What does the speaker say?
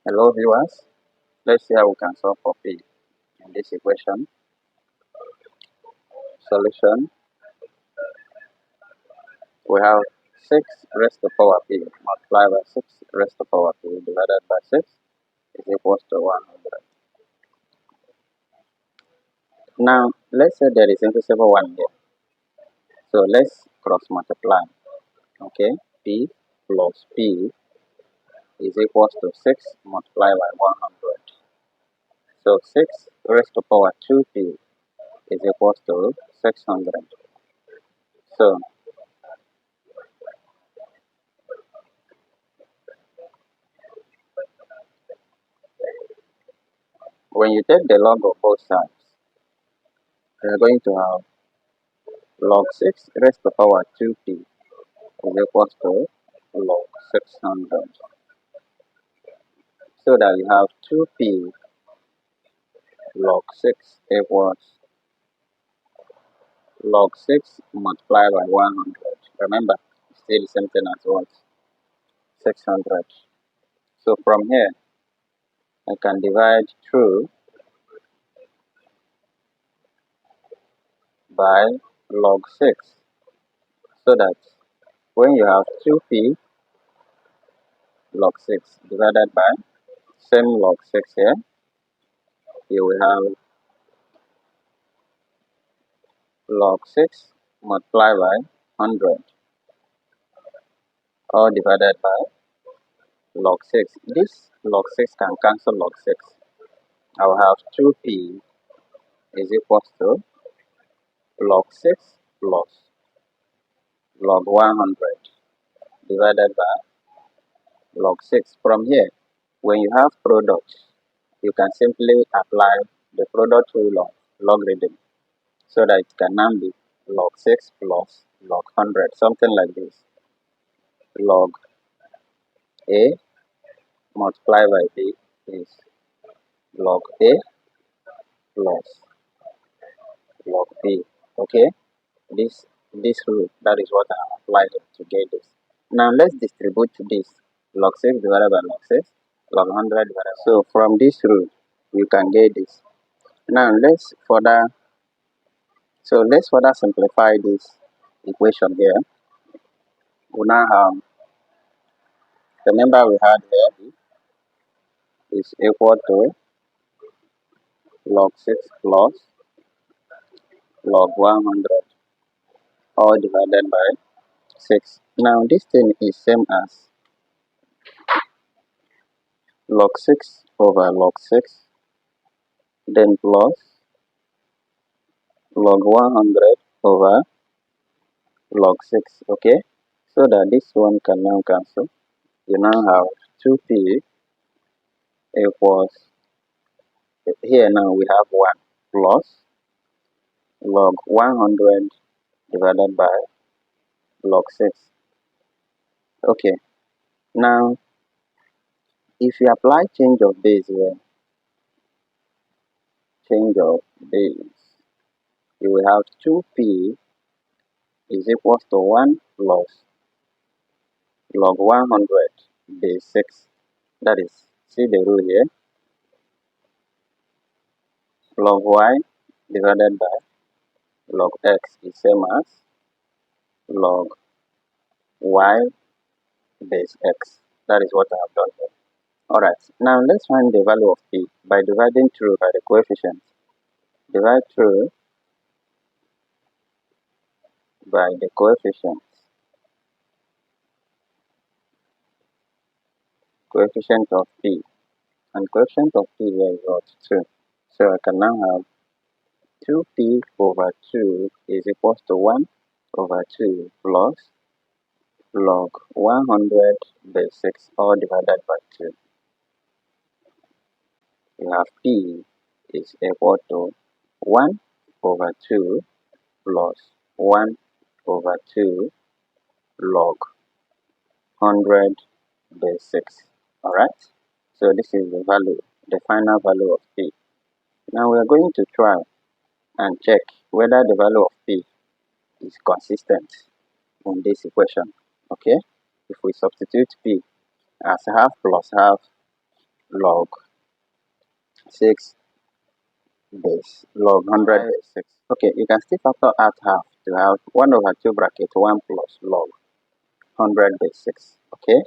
Hello viewers, let's see how we can solve for P in this equation. Solution, we have 6 raised to power P multiplied by 6 raised to power P divided by 6 is equals to 100. Now, let's say there is invisible 1 here. So let's cross multiply. Okay, P plus P is equals to 6 multiplied by 100. So 6 raised to power 2P is equals to 600. So when you take the log of both sides, we are going to have log 6 raised to power 2p is equals to log 600. So that you have 2p log 6 equals log 6 multiplied by 100. Remember, it's still the same thing as what? 600. So from here, I can divide through by log 6. So that when you have 2p log 6 divided by same log 6 here we have log 6 multiplied by 100 or divided by log 6. This log 6 can cancel log 6. I will have 2p is equals to log 6 plus log 100 divided by log 6. From here, when you have products, you can simply apply the product rule of logarithm so that it can now be log 6 plus log 100, something like this. Log A multiplied by B is log A plus log B. Okay, this rule, that is what I applied to get this. Now let's distribute this log 6 divided by log 6, log 100 divided by. So from this rule, you can get this. Now let's further simplify this equation here. We now have the number we had here is equal to log 6 plus log 100 all divided by 6. Now this thing is same as log 6 over log 6 then plus log 100 over log 6. Okay, so that this one can now cancel. You now have 2p equals, here now we have 1 plus log 100 divided by log 6. Okay, now if you apply change of base here, change of base, you will have 2p is equals to 1 plus log 100 base 6. That is, see the rule here, log y divided by log x is same as log y base x. That is what I have done here. Alright, now let's find the value of p by dividing through by the coefficients. Divide through by the coefficients. Coefficient of p, and coefficient of p here is what? 2. So I can now have 2p over 2 is equals to 1 over 2 plus log 100 base 6 all divided by 2. You have p is equal to 1 over 2 plus 1 over 2 log 100 base 6. Alright, so this is the value, the final value of p. Now we are going to try and check whether the value of p is consistent in this equation. Okay, if we substitute p as half plus half log 6 base log 100 base 6. Okay, you can still factor out half to have 1 over 2 bracket 1 plus log 100 base 6. Okay,